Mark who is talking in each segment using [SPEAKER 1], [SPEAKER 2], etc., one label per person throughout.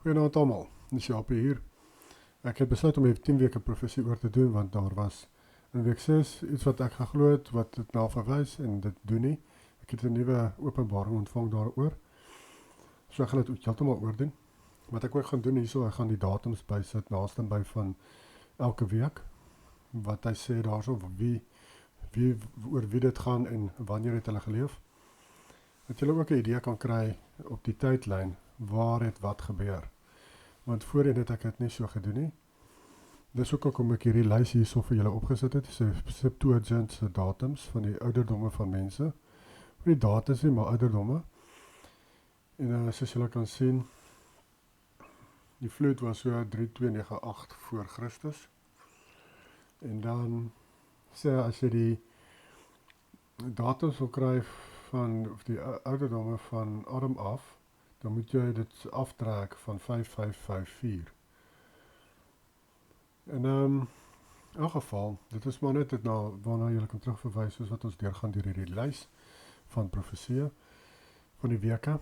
[SPEAKER 1] Goeienaand almal, dis Jaapie hier. Ek het besluit om even 10 weke professie oor te doen, want daar was in week 6 iets wat ek geglo het, wat dit na verwys en dit doen nie. Ek het 'n nuwe openbaring ontvang daaroor. So ek gaan dit heeltemal oordoen. Wat ek ook gaan doen hierso, ek gaan die datums bysit naaste by van elke week. Wat hy sê daarso, oor wie dit gaan en wanneer het hulle geleef. Dat julle ook 'n idee kan kry op die tydlyn waar het wat gebeur. Want voorheen het ek dit nie so gedoen nie. Dis ook hoekom ek hierdie lys hierso vir julle opgesit het, Septuagint se datums van die ouderdomme van mense. Nie datums nie, maar ouderdomme. En soos julle kan sien, die vloed was so 3298 voor Christus. En dan sê as jy die datums wil kry van of die ouderdomme van Adam af, dan moet jy dit aftrek van 5554. En in elk geval, dit is maar net waarna jy kan terugverwys, soos wat ons deurgaan deur hierdie lys van profesieë van die weke.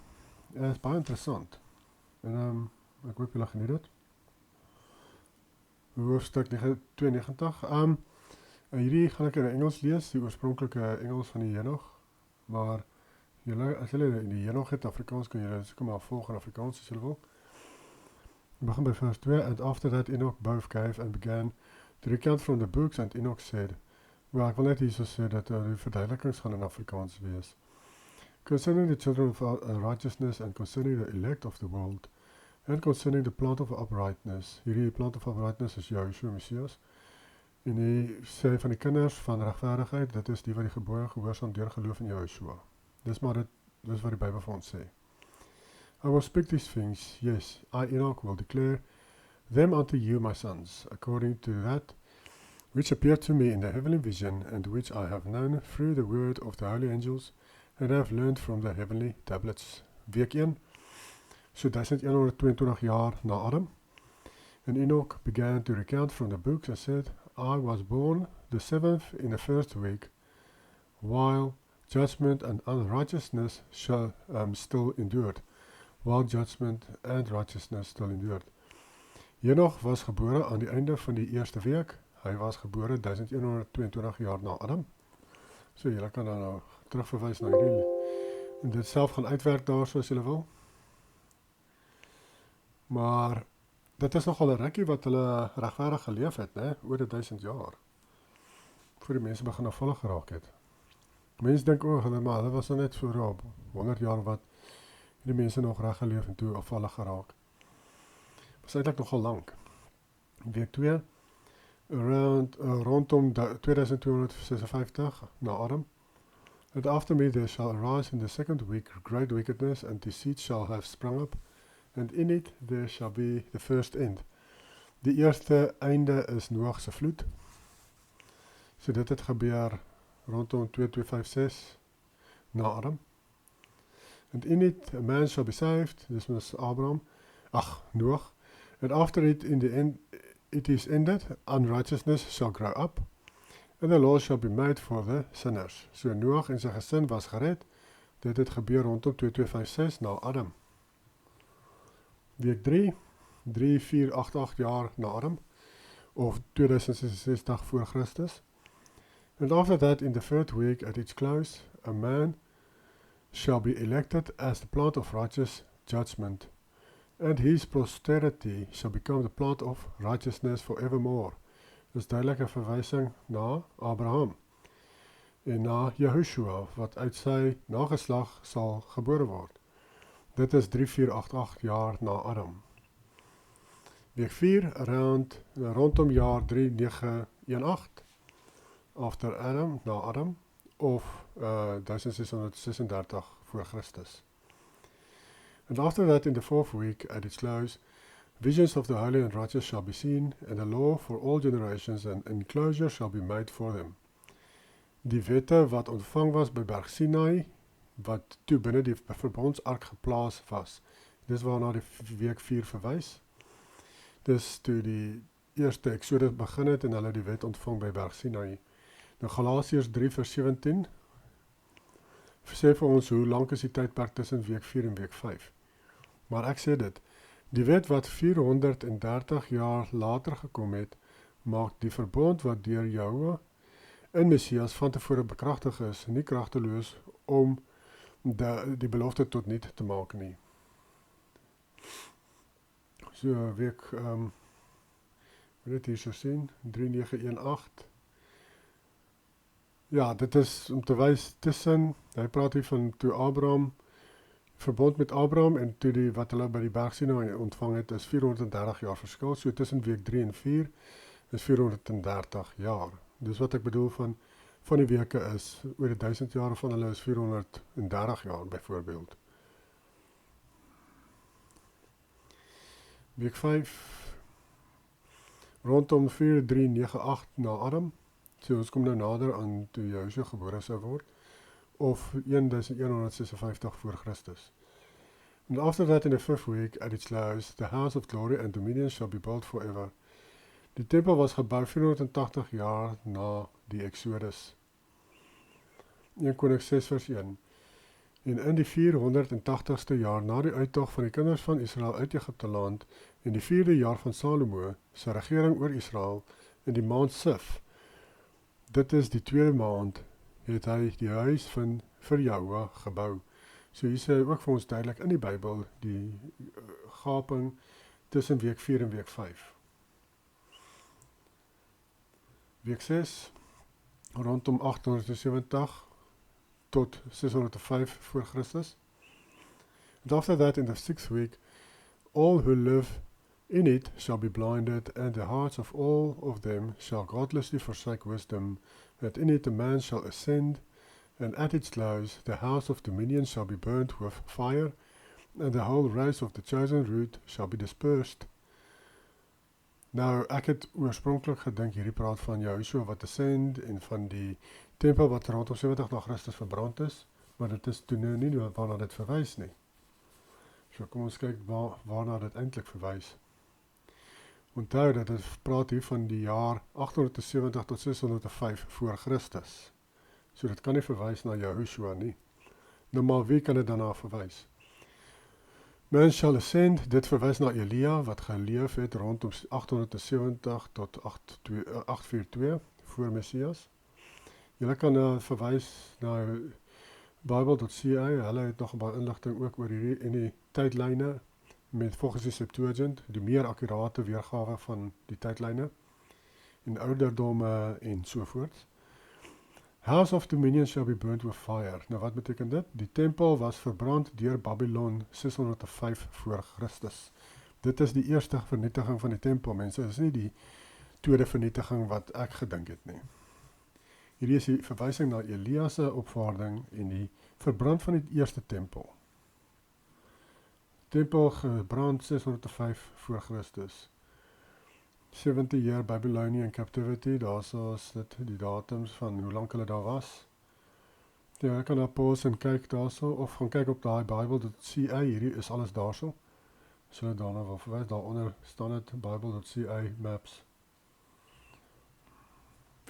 [SPEAKER 1] Is baie interessant. En ek hoop julle geniet dit. Hoofstuk 92. Hierdie gaan ek in Engels lees, die oorspronklike Engels van die Henog, maar as julle in die Henog het Afrikaans, kan julle seker maar volg in Afrikaans as julle wil. We begin by verse 2. And after that Enoch both gave and began to recount from the books, and Enoch said, well, ek wil net hierso sê dat die verduidelikings gaan in Afrikaans wees. Concerning the children of righteousness and concerning the elect of the world, and concerning the plant of uprightness. Hierdie plant of uprightness is Yeshua Messias. En hy sê van die kinders van regverdigheid, dit is die wat die gebooie gehoorsaam deur geloof in Yeshua. Dis wat die Bybel vir ons sê. I will speak these things, yes, I Enoch will declare them unto you, my sons, according to that which appeared to me in the heavenly vision, and which I have known through the word of the holy angels, and have learned from the heavenly tablets. Week 1, so 1122 jaar na Adam. And Enoch began to recount from the books and said, I was born the 7th in the first week, while judgment and unrighteousness still endured. While judgment and righteousness still endured. Henoch was gebore aan die einde van die eerste week. Hy was gebore 1122 jaar na Adam. So julle kan dan nou terugverwys na hierdie en dit self gaan uitwerk daar soos julle wil. Maar dit is nogal 'n rukkie wat hulle regverdig geleef het, né? Oor 1000 jaar. Voor die mense begin afvallig geraak het. Mense dink maar hulle was net so 100 jaar wat die mense nog reg geleef en toe afvallig geraak. Was eintlik nogal lank. Week 2, rondom 2256 na Adam. And after me there shall arise in the second week great wickedness, and deceit shall have sprung up, and in it there shall be the first end. Die eerste einde is Noag se vloed. So dit het gebeur rondom 2256 na Adam. And in it a man shall be saved, this was Noach, and after it in the end it is ended, unrighteousness shall grow up, and the law shall be made for the sinners. So Noach en sy gesin was gered, dit het gebeur rondom 2256 na Adam. Week 3, 3488 jaar na Adam, of 2066 voor Christus. And after that in the third week at its close, a man shall be elected as the plant of righteous judgment, and his posterity shall become the plant of righteousness forevermore. Dis duidelike verwysing na Abraham en na Yahushua, wat uit sy nageslag sal gebore word. Dit is 3488 jaar na Adam. Week 4, rondom jaar 3918 after Adam, na Adam, of 1636 voor Christus. And after that in the fourth week at its close, visions of the holy and righteous shall be seen, and a law for all generations, and enclosure shall be made for them. Die wette wat ontvang was by Berg Sinai, wat toe binne die verbondsark geplaas was. Dis waarna die week 4 verwys. Dis toe die eerste Exodus begin het en hulle die wet ontvang by Berg Sinai. Nou Galasiërs 3 vers 17 sê vir ons hoe lank is die tydperk tussen week 4 en week 5. Maar ek sê dit, Die wet wat 430 jaar later gekom het, maak die verbond wat deur Jahwe in Messias van tevore bekragtig is, nie kragteloos om die belofte tot niet te maak nie. So week, dit hier so sien, 3918. Ja, dit is om te wys tussen, hy praat hier van toe Abraham, verbond met Abraham en toe wat hulle by die bergsiening ontvang het, is 430 jaar verskil, so tussen week 3 en 4 is 430 jaar. Dus wat ek bedoel van die weke is, oor die 1000 jaar van hulle is 430 jaar byvoorbeeld. Week 5, rondom 4398 na Adam, so ons kom nou nader aan toe Joshua gebore sou word, of 1156 voor Christus. And after that in the 5th week, at its close, the house of glory and dominion shall be built forever. Die tempel was gebou 480 jaar na die Exodus. 1 Konings 6 vers 1. En in die 480ste jaar na die uittog van die kinders van Israel uit Egipte land, in die 4de jaar van Salomo, sy regering oor Israel, in die maand Sif, dit is die 2de maand, het hy die huis vir Jahwe gebou. So hier sê ook vir ons duidelik in die Bybel die gaping tussen week 4 en week 5. Week 6, rondom 870 tot 605 voor Christus. And after that in the 6th week, all who live in it shall be blinded, and the hearts of all of them shall godlessly forsake wisdom, that in it a man shall ascend, and at its close the house of dominion shall be burnt with fire, and the whole race of the chosen root shall be dispersed. Nou, ek het oorspronklik gedink hierdie praat van Joshua wat ascend en van die tempel wat rondom 70 na Christus verbrand is, maar dit is toe nou nie waarna dit verwys nie. So kom ons kyk waarna dit eintlik verwys. Onthou dat dit praat hier van die jaar 870 tot 605 voor Christus. So dit kan nie verwys na Joshua nie. Nou maar wie kan dit daarna verwys? Man shall ascend, dit verwys na Elia wat geleef het rondom 870 tot 842 voor Messias. Julle kan verwys na Bible.ca, hulle het nog baie inligting ook oor hierdie en die tydlyne met volgens die Septuagint, die meer akkurate weergawe van die tydlyne en ouderdomme en sovoorts. House of Dominion shall be burnt with fire. Nou wat beteken dit? Die tempel was verbrand deur Babylon 605 voor Christus. Dit is die eerste vernietiging van die tempel, mense. Dit is nie die tweede vernietiging wat ek gedink het nie. Hierdie is die verwysing na Elia se opvaarding en die verbrand van die eerste tempel. Tempel gebrand 605 voor Christus. 70 year Babylonian captivity, daar is dit die datums van hoe lang hulle daar was. Ja, ek kan daar pause en kyk daarso, of gaan kyk op daai Bible.ca, hierdie is alles daarso. So daarna wil verwys, daaronder staan dit Bible.ca maps.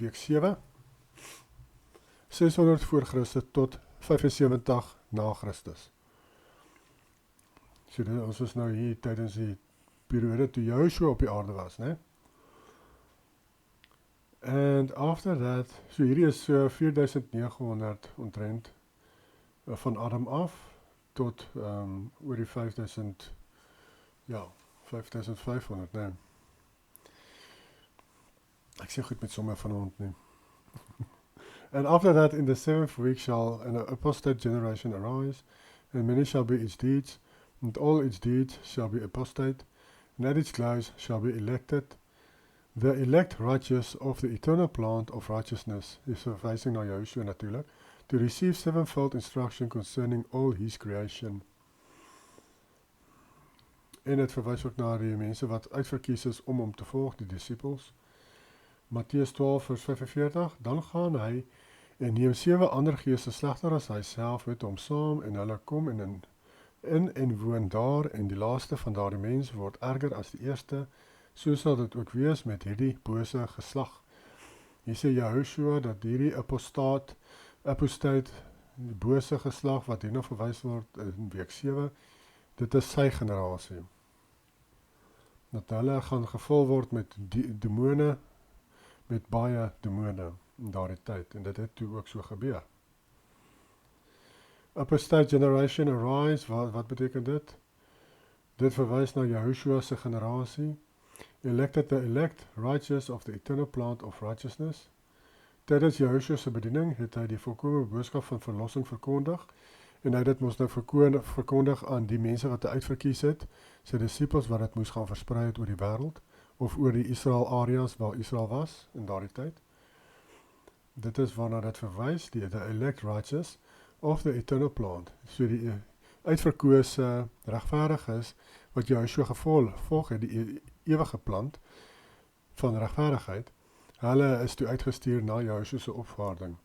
[SPEAKER 1] Week 7, 600 voor Christus tot 75 na Christus. So ons is nou hier tydens die periode toe Joshua op die aarde was, né? And after that, so hierdie is 4900 omtrent van Adam af tot oor die 5000, ja, 5500, nee. Ek sê goed met somme van hond nie. And after that in the 7th week shall an apostate generation arise, and many shall be its deeds, and all its deeds shall be apostate, and at its close shall be elected, the elect righteous of the eternal plant of righteousness, is verwysing na Joshua natuurlijk, to receive sevenfold instruction concerning all his creation. En het verwys ook na die mense wat uitverkies is om te volg, die disciples. Matteus 12 vers 45, dan gaan hy en neem 7 ander geeste slegter as hy self met hom saam, en hulle kom in en woon daar, en die laaste van daardie mens word erger as die eerste. So sal dit ook wees met hierdie bose geslag. Hier sê Joshua dat hierdie apostate, die bose geslag wat hierna verwys word in week 7, dit is sy generasie. dat hulle gaan gevul word met demone, met baie demone in daardie tyd, en dit het toe ook so gebeur. Apostate generation arise, wat beteken dit? Dit verwys na Yahushua se generasie. Elected the elect, righteous of the eternal plant of righteousness. Tydens Yahushua se bediening het hy die volkome boodskap van verlossing verkondig, en hy het dit moes nou verkondig aan die mense wat hy uitverkies het, sy disciples wat dit moes gaan versprei het oor die wêreld, of oor die Israel areas waar Israel was in daardie tyd. Dit is waarna dit verwys, the elect righteous of the eternal plant. So die uitverkose regverdiges wat Yahushua gevolg het, die ewige plant van regverdigheid, hulle is toe uitgestuur na Yahushua se opvaarding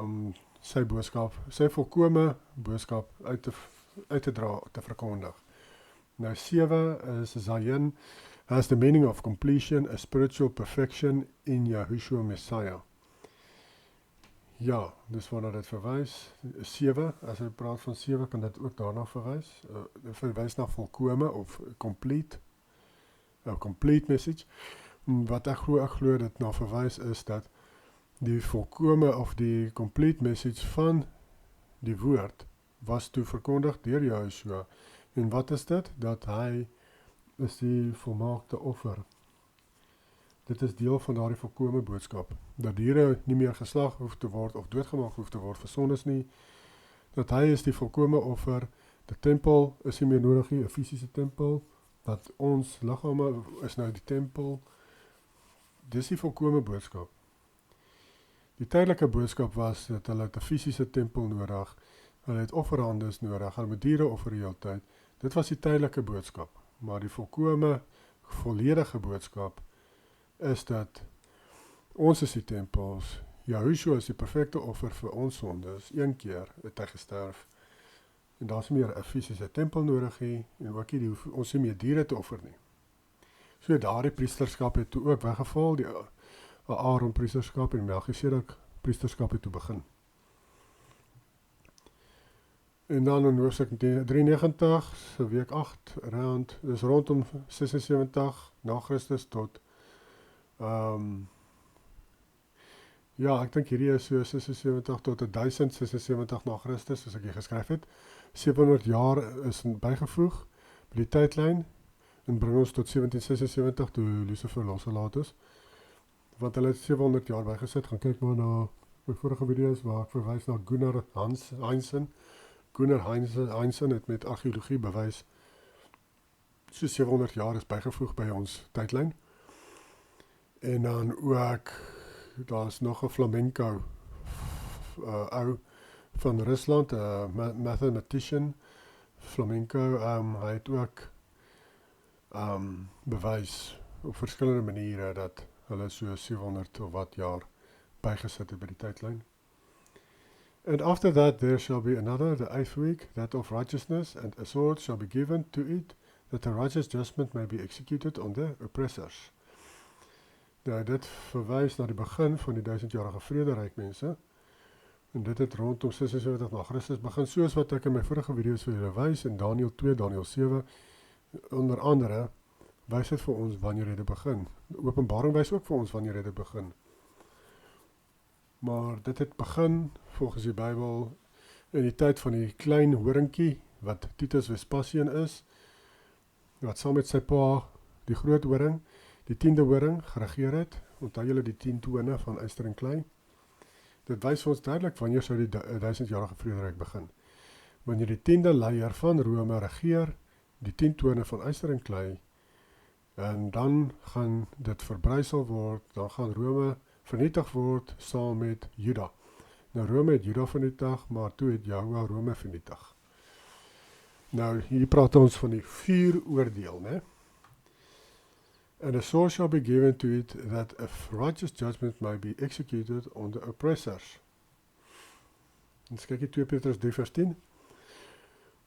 [SPEAKER 1] om sy boodskap, sy volkome boodskap uit te dra, te verkondig. Nou 7 is Zion has the meaning of completion, a spiritual perfection in Yahushua Messiah. Ja, dis waarna dit verwys. 7, as hy praat van 7, kan dit ook daarna verwys. Verwys na volkome of complete, a complete message. Wat ek glo dit na verwys is dat die volkome of die complete message van die woord was toe verkondig deur Yahushua. En wat is dit? Dat hy is die volmaakte offer. Dit is deel van daardie volkome boodskap. Dat diere nie meer geslag hoef te word of doodgemaak hoef te word vir sondes nie. Dat hy is die volkome offer. Die tempel is nie meer nodig nie, 'n fisiese tempel. Dat ons liggame is nou die tempel. Dis die volkome boodskap. Die tydelike boodskap was dat hulle 'n fisiese tempel nodig, hulle het offerhandes nodig, hulle moet diere offer die hele tyd. Dit was die tydelike boodskap, maar die volkome, volledige boodskap is dat ons is die tempels, Yahushua is die perfekte offer vir ons sondes, een keer het hy gesterf, en daar is meer 'n fisiese tempel nodig nie, en ook nie ons nie meer diere te offer nie. So daardie priesterskap het toe ook weggeval, die Aaron priesterskap en Melchisedek priesterskap het toe begin. En dan in hoofstuk 93, so week 8, dis rondom 76 na Christus tot, ja, ek dink hierdie is so 76 tot 1076 na Christus, soos ek hier geskryf het. 700 jaar is bygevoeg by die tydlyn, en bring ons tot 1776 toe Lucifer losgelaat is. Want hulle het 700 jaar bygesit, gaan kyk maar na my vorige video's waar ek verwys na Gunnar Heinsen. Gunnar Heinsen het met argeologie bewys so 700 jaar is bygevoeg by ons tydlyn. En dan ook, daar is nog 'n flamenco ou van Rusland, 'n mathematician, flamenco, hy het ook bewys op verskillende maniere dat hulle so 700 of wat jaar bygesit het by die tydlyn. And after that there shall be another, the 8th week, that of righteousness, and a sword shall be given to it, that a righteous judgment may be executed on the oppressors. Nou, dit verwys na die begin van die 1000-jarige vrederyk, mense. En dit het rondom 76 na Christus begin, soos wat ek in my vorige video's vir julle wys, in Daniël 2, Daniël 7, onder andere, wys dit vir ons wanneer dit begin. Openbaring wys ook vir ons wanneer dit begin. Maar dit het begin, volgens die Bybel, in die tyd van die klein horingkie, wat Titus Vespasian is, wat saam met sy pa, die groot horing, die 10de horing, geregeer het. Onthou julle die 10 tone van yster en klei. Dit wys ons duidelik wanneer sou die 1000-jarige vrederyk begin. Wanneer die 10de leier van Rome regeer, die 10 tone van yster en klei, en dan gaan dit verbrysel word, dan gaan Rome vernietig word saam met Juda. Nou Rome het Juda vernietig, maar toe het Yahweh Rome vernietig. Nou hier praat ons van die 4 oordeel, né? And a sword shall be given to it, that a righteous judgment may be executed on the oppressors. En kyk hier 2 Petrus 3 vers 10.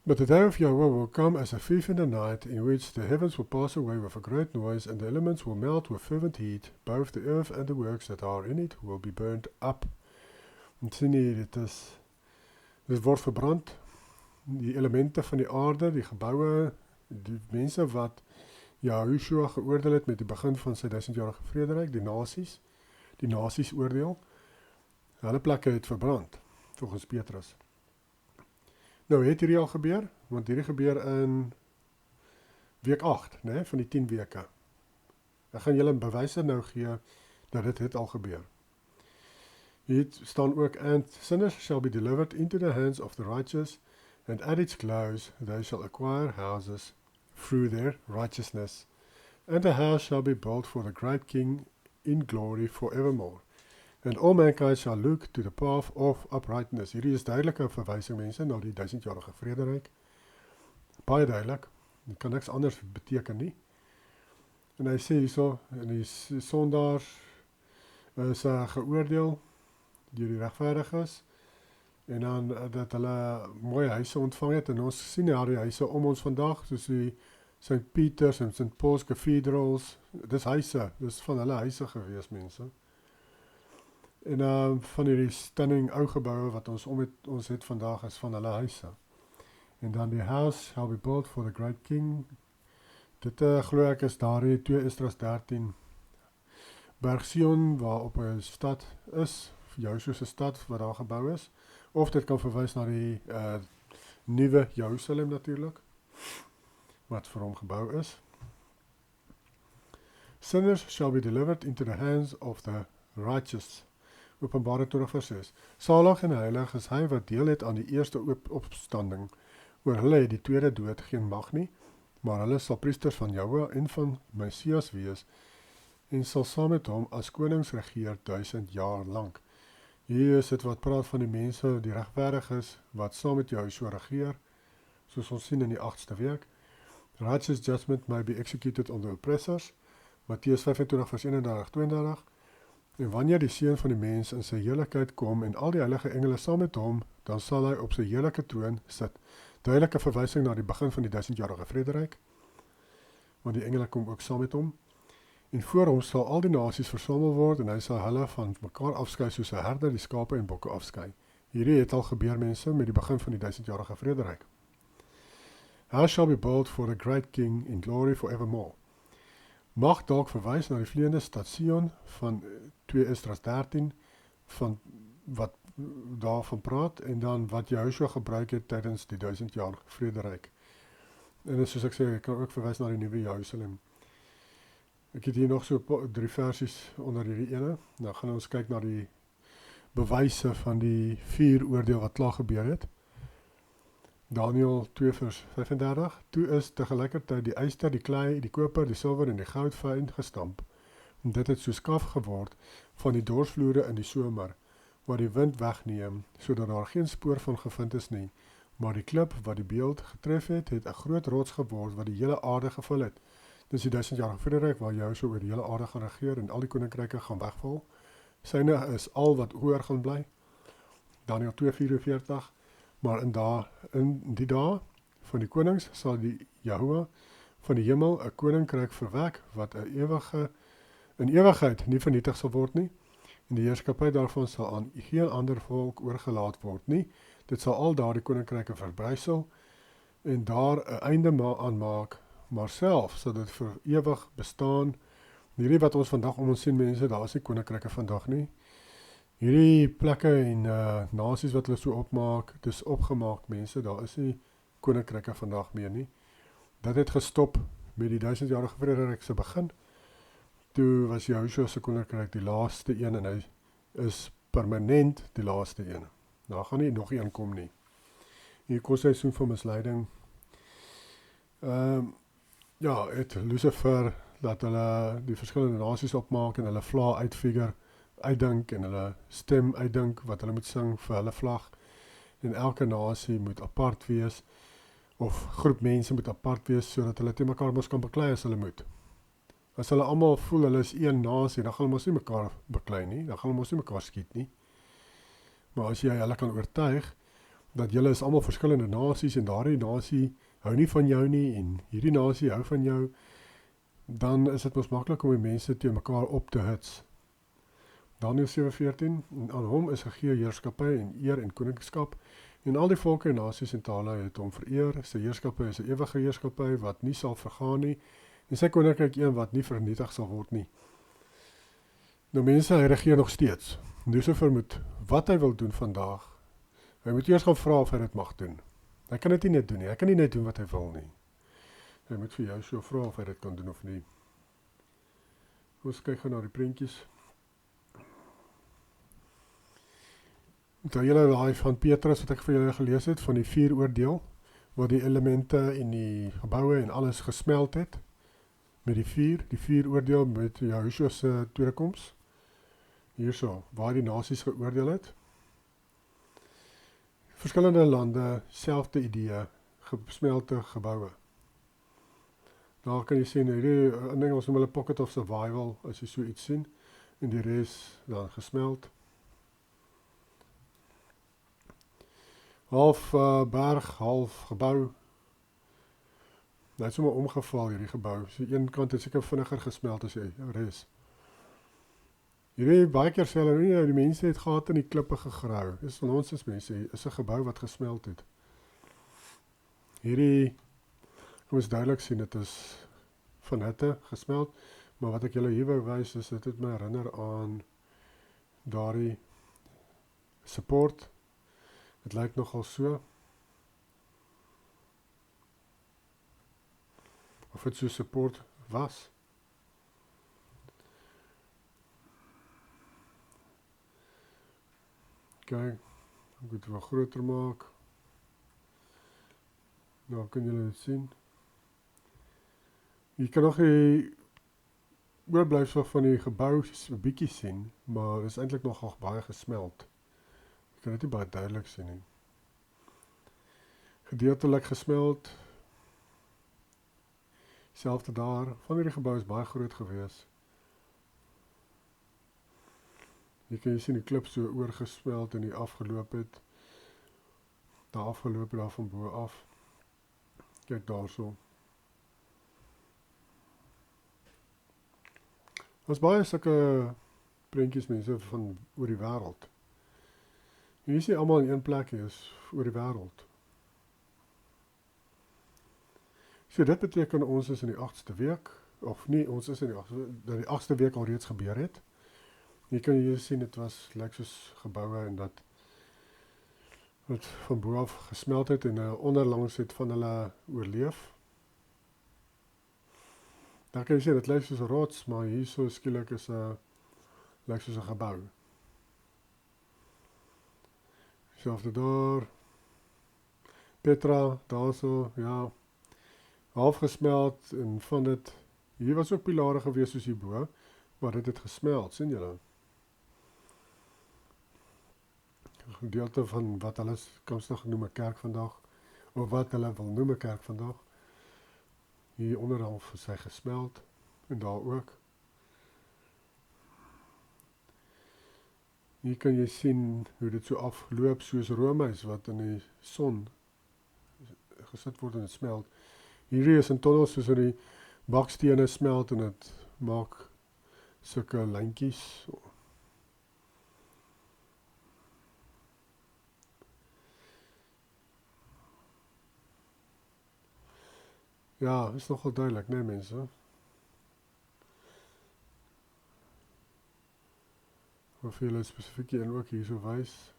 [SPEAKER 1] But the day of Yahweh will come as a thief in the night, in which the heavens will pass away with a great noise, and the elements will melt with fervent heat. Both the earth and the works that are in it will be burned up. En sien hier, dit word verbrand. Die elemente van die aarde, die gebouwe, die mense wat Yahushua geoordeel het met die begin van sy 1000-jarige vrederyk, die nasies oordeel, hulle plekke het verbrand, volgens Petrus. Nou het hierdie al gebeur, want hierdie gebeur in week 8, van die 10 weke. Ek gaan julle bewyse nou gee, dat dit het al gebeur. Hier staan ook, and sinners shall be delivered into the hands of the righteous, and at its close they shall acquire houses through their righteousness, and a house shall be built for the great King in glory forevermore. And all mankind shall look to the path of uprightness. Hierdie is duidelike verwysing, mense, na die 1000-jarige vrederyk. Baie duidelik, dit kan niks anders beteken nie. En hy sê hierso, en die sondaars is geoordeel deur die regverdiges, en dan dat hulle mooi huise ontvang het, en ons sien die huise om ons vandag, soos die St. Peter's en St. Paul's Cathedrals, dis huise, dis van hulle huise gewees, mense. En van hierdie stunning ou geboue wat ons het vandag is van hulle huise. En dan die house shall be built for the great king. Dit glo ek is daardie 2 Esdras 13 Berg Sion, waarop 'n stad is, Joshua se stad wat daar gebou is, of dit kan verwys na die nuwe Jerusalem natuurlik, wat vir hom gebou is. Sinners shall be delivered into the hands of the righteous. Openbare 20:6. Salig en heilig is hy wat deel het aan die eerste opstanding. Oor hulle het die tweede dood geen mag nie, maar hulle sal priesters van Jahwe en van Messias wees, en sal saam met hom as konings regeer 1000 jaar lank. Hier is dit wat praat van die mense, die regverdig is, wat saam met Joshua regeer, soos ons sien in die 8ste week. Righteous judgment may be executed on the oppressors, Matteus 25:31-32. En wanneer die seun van die mens in sy heerlikheid kom en al die heilige engele saam met hom, dan sal hy op sy heerlike troon sit. Duidelike verwysing na die begin van die 1000-jarige vrederyk, want die engele kom ook saam met hom. En voor hom sal al die nasies versamel word, en hy sal hulle van mekaar afskei soos 'n herder die skape en bokke afskei. Hierdie het al gebeur, mense, met die begin van die 1000-jarige vrederyk. House shall be built for the great king in glory forevermore. Mag dalk verwys na die vleiende stad Sion van 2 Esdras 13, van wat daarvan praat, en dan wat Joshua gebruik het tydens die 1000-jarige vrederyk. En soos ek sê, ek kan ook verwys na die nuwe Jerusalem. Ek het hier nog so 3 versies onder hierdie ene. Nou gaan ons kyk na die bewyse van die 4 oordeel wat klaar gebeur het. Daniël 2:35. Toe is tegelykertyd die yster, die klei, die koper, die silwer en die goud fyn gestamp. En dit het soos kaf geword van die dorsvloere in die somer, waar die wind wegneem, sodat daar geen spoor van gevind is nie. Maar die klip wat die beeld getref het, het 'n groot rots geword wat die hele aarde gevul het. Dis die 1000-jarige vrederyk waar Joshua oor die hele aarde gaan regeer en al die koninkryke gaan wegval. Syne is al wat oor gaan bly. Daniël 2:44. Maar in die dae van die konings sal die Jahwe van die hemel 'n koninkryk verwek wat in ewigheid nie vernietig sal word nie. En die heerskappy daarvan sal aan geen ander volk oorgelaat word nie. Dit sal al daardie koninkryke verbrysel en daar 'n einde aan maak, maar self sal dit vir ewig bestaan. Hierdie wat ons vandag om ons sien, mense, daar is nie koninkryke vandag nie. Hierdie plekke en nasies wat hulle so opmaak, dis opgemaak, mense, daar is nie koninkryke vandag meer nie. Dit het gestop met die 1000-jarige vrederyk se begin. Toe was Joshua se koninkryk die laaste een en hy is permanent die laaste een. Daar gaan nie nog een kom nie. Hier kom seisoen van misleiding. Het Lucifer laat hulle die verskillende nasies opmaak en hulle vla uitdink en hulle stem uitdink wat hulle moet sing vir hulle vlag. En elke nasie moet apart wees, of groep mense moet apart wees, sodat hulle te mekaar mos kan beklei as hulle moet. As hulle almal voel hulle is een nasie, dan gaan hulle mos nie mekaar beklei nie, dan gaan hulle mos nie mekaar skiet nie. Maar as jy hulle kan oortuig, dat julle is almal verskillende nasies, en daardie nasie hou nie van jou nie, en hierdie nasie hou van jou, dan is dit mos maklik om die mense teen mekaar op te hits. Daniël 7:14, en aan hom is gegee heerskappy en eer en koningskap, en al die volke en nasies en tale het hom vereer. Sy heerskappy is 'n ewige heerskappy wat nie sal vergaan nie, En sy koninkryk een wat nie vernietig sal word nie. Nou mense, hy regeer nog steeds. Lucifer moet wat hy wil doen vandag. Hy moet eers gaan vra of hy dit mag doen. Hy kan dit nie net doen nie. Hy kan nie net doen wat hy wil nie. Hy moet vir jou so vra of hy dit kan doen of nie. Ons kyk gou na die prentjies. Onthou julle daai van Petrus wat ek vir julle gelees het, van die 4 oordeel, waar die elemente en die geboue en alles gesmeld het, met die 4 oordeel met Yahushua se tweede koms, hierso, waar die nasies geoordeel het. Verskillende lande, selfde idee, gesmelte geboue. Daar kan jy sien, in Engels noem hulle pocket of survival, as jy so iets sien, en die res dan gesmeld. Half berg, half gebou. Hy het sommer omgeval hierdie gebou. So een kant het seker vinniger gesmeld as die res. Hierdie baie keer sê hulle, die mense het gehad in die klippe gegrou. Dis van ons as mense, is 'n gebou wat gesmeld het. Hierdie, kom ons duidelik sien, dit is van hitte gesmeld, maar wat ek julle hier wou wys is, dit het my herinner aan daardie support. Dit lyk nogal so. Of het so support was. Kijk, ek moet het wel groter maak. Nou kan julle dit sien. Jy kan nog die oorblyfsel van die gebou 'n bietjie sien, maar dit is eintlik nogal baie gesmeld. Jy kan dit nie baie duidelik sien nie. Gedeeltelik gesmeld. Selfde daar, van hierdie gebou is baie groot gewees. Hier kan jy sien die klip so oorgesmeld en die afgeloop het. Daar afgeloop het daar van bo af. Kyk daar so. Ons baie sulke prentjies mense van oor die wêreld. Hier is nie almal in een plek is oor die wêreld. So dit beteken ons is in die 8ste week, of nie, ons is in die 8ste week al reeds gebeur het. Hier kan jy sien, dit was lyk soos geboue en dat wat van bo af gesmeld het en onderlangs het van hulle oorleef. Daar kan jy sien, dit lyk soos 'n rots, maar hier so skielik is lyk soos 'n gebou. Selfde daar. Petra, daar so, ja. Half gesmeld en van dit, hier was ook pilare gewees soos hierbo, maar dit het gesmeld, sien julle? Gedeelte van wat hulle kunstig noem 'n kerk vandag, of wat hulle wil noem 'n kerk vandag. Hier onderhalf is hy gesmeld, en daar ook. Hier kan jy sien hoe dit so afloop soos roomys wat in die son gesit word en het smelt. Hierdie is in tonnels soos in die bakstene smelt en het maak sulke lyntjies. Ja, is nogal duidelik, nee mense. Of julle spesifiek een ook hier so wys.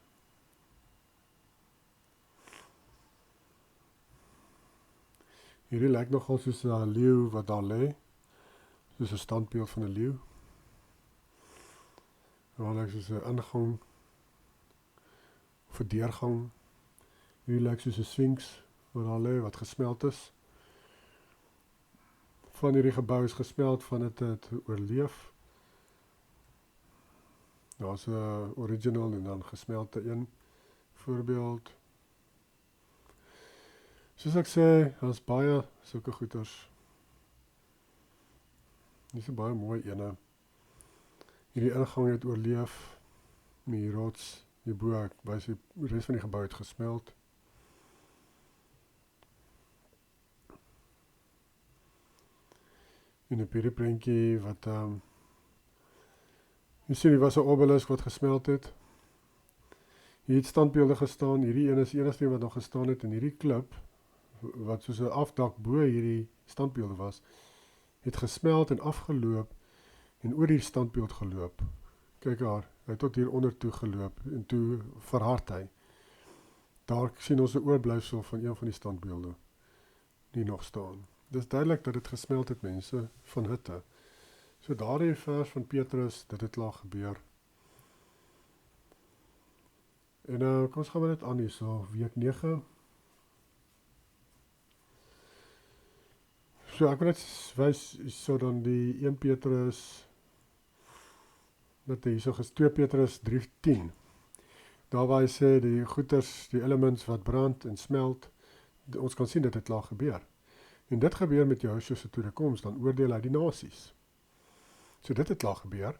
[SPEAKER 1] Hierdie lyk nogal soos 'n leeu wat daar lê. Soos 'n standbeeld van 'n leeu. Daar lyk soos 'n ingang of 'n deurgang. Hierdie lyk soos 'n sphinx wat daar lê wat gesmeld is. Van hierdie gebou is gesmeld van het oorleef. Daar's 'n original en dan gesmelte een voorbeeld. Soos ek sê, daar's baie sulke goeters. Dis 'n baie mooi ene. Hierdie ingang het oorleef. Die rots hierbo, wys die res van die gebou het gesmeld. In 'n prentjie wat jy sien, hier was 'n obelisk wat gesmeld het. Hier het standbeelde gestaan. Hierdie een is die enigste wat nog gestaan het in hierdie klip wat soos 'n afdak bo hierdie standbeelde was, het gesmeld en afgeloop en oor die standbeeld geloop. Kyk daar, hy het tot hier onder toe geloop en toe verhard hy. Daar sien ons 'n oorblyfsel van een van die standbeelde die nog staan. Dis duidelik dat dit gesmeld het, mense, van hitte. So daardie vers van Petrus, dit het klaar gebeur. En kom ons gaan met dit aan hier, so week 9. So ek wil net wys, so dan die 1 Petrus, wat hier so is 2 Petrus 3:10. Daar waar hy sê, die goeters, die elements wat brand en smelt, ons kan sien dat dit klaar gebeur. En dit gebeur met Joshua se tweede koms, dan oordeel hy die nasies. So dit het klaar gebeur.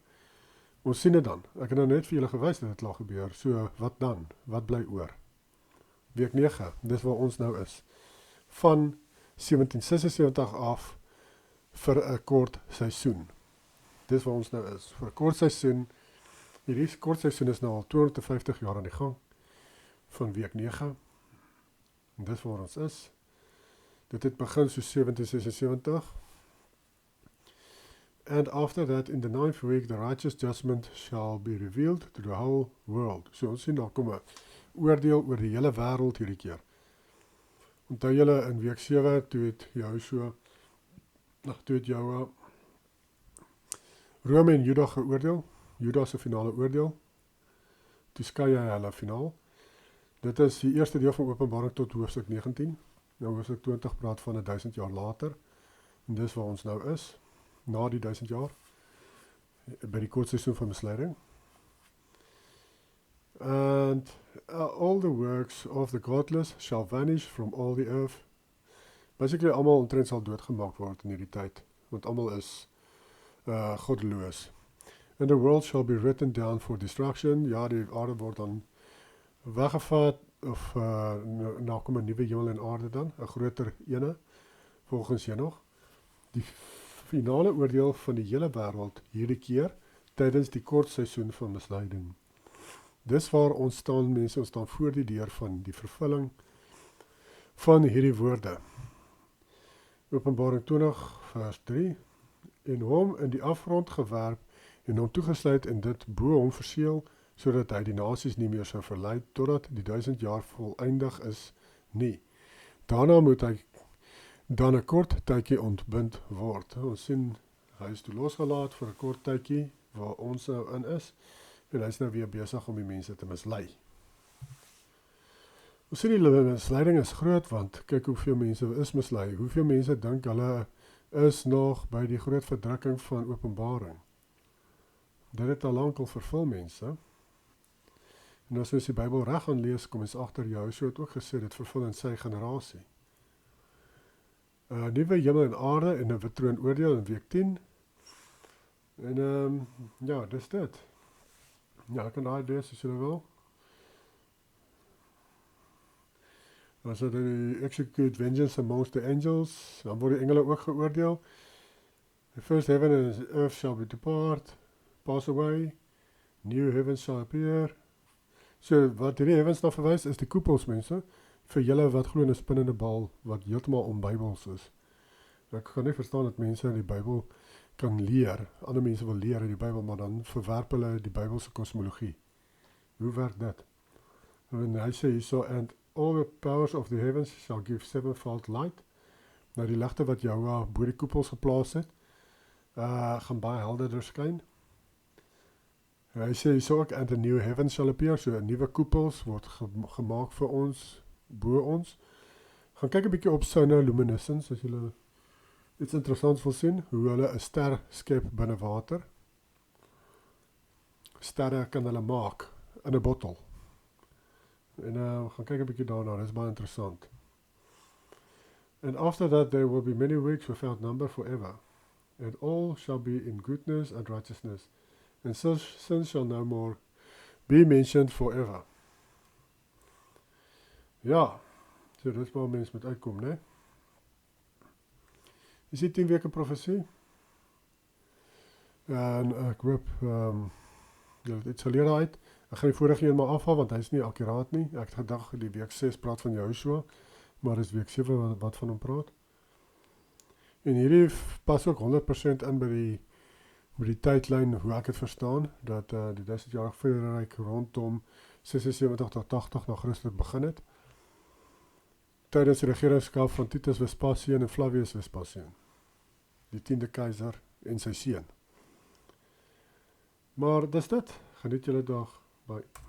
[SPEAKER 1] Ons sien dit dan. Ek het nou net vir julle gewys dat dit klaar gebeur. So wat dan? Wat bly oor? Week 9, dis waar ons nou is. Van 1776 af vir 'n kort seisoen. Dis waar ons nou is. Vir 'n kort seisoen. Hierdie kort seisoen is nou al 250 jaar aan die gang. Van week 9. En dis waar ons is. Dit het begin so 1776. And after that, in the 9th week, the righteous judgment shall be revealed to the whole world. So ons sien daar kom 'n oordeel oor die hele wêreld hierdie keer. Onthou julle in week 7, toe het Rome en Juda geoordeel, Juda se finale oordeel, toe skei hy hulle finaal. Dit is die eerste deel van Openbaring tot hoofstuk 19, nou hoofstuk 20 praat van 1000 jaar later, en dis waar ons nou is, na die 1000 jaar, by die kort seisoen van misleiding. And all the works of the godless shall vanish from all the earth. Basically, almal omtrent sal doodgemaak word in hierdie tyd, want almal is goddeloos. And the world shall be written down for destruction. Ja, die aarde word dan weggevat, of nou kom 'n nuwe hemel en aarde dan, 'n groter ene, volgens Henog. Die finale oordeel van die hele wêreld hierdie keer, tydens die kort seisoen van misleiding. Dis waar ons staan, mense, ons staan voor die deur van die vervulling van hierdie woorde. Openbaring 20 vers 3. En hom in die afgrond gewerp en hom toegesluit en dit bo hom verseël, sodat hy die nasies nie meer sou verlei totdat die 1000 jaar voleindig is nie. Daarna moet hy dan 'n kort tydjie ontbind word. Ons sien hy is toe losgelaat vir 'n kort tydjie waar ons nou in is. En hy is nou weer besig om die mense te mislei. Ons sien die misleiding is groot, want kyk hoeveel mense is mislei. Hoeveel mense dink hulle is nog by die groot verdrukking van Openbaring. Dit het al lank al vervul, mense. En as ons die Bybel reg gaan lees, kom ons agter Joshua het ook gesê dit vervul in sy generasie. Nuwe hemel en aarde en 'n wit troon oordeel in week 10. En ja, dis dit. Ja, ek kan daai lees as julle wil. As dit die execute vengeance amongst the angels, dan word die engele ook geoordeel. The first heaven and earth shall be depart, pass away, new heavens shall appear. So wat hierdie heavens na verwys is die koepels, mense, vir julle wat glo in 'n spinnende bal wat heeltemal onbybels is. Ek kan nie verstaan dat mense in die Bybel kan leer, ander mense wil leer in die Bybel, maar dan verwerp hulle die Bybelse kosmologie. Hoe werk dit? En hy sê hierso, and all the powers of the heavens shall give sevenfold light. Nou die ligte wat jou bo die koepels geplaas het, gaan baie helderder skyn. Hy sê hierso ook, and a new heaven shall appear, so 'n nuwe koepels word gemaak vir ons, bo ons. Gaan kyk 'n bietjie op sonar luminescence, as julle iets interessants wil sien, hoe hulle 'n ster skep binne water. Sterre kan hulle maak in 'n bottel. En gaan kyk 'n bietjie daarna, dit is baie interessant. And after that there will be many weeks without number forever, and all shall be in goodness and righteousness, and sin shall no more be mentioned forever. Ja, so dis waar mens moet uitkom, né? Is die 10 weke profesie? En ek hoop, julle het iets geleer uit. Ek gaan die vorige een maar afhaal, want hy is nie akkuraat nie. Ek het gedag die week 6 praat van Joshua, maar dis week 7 wat van hom praat. En hierdie pas ook 100% in by die tydlyn hoe ek het verstaan, dat die 1000-jarige vrederyk rondom 76 tot 80 na Christus begin het, tydens die regeringskap van Titus Vespasian en Flavius Vespasian, die 10de keiser en sy seun. Maar dis dit, geniet julle dag, bye.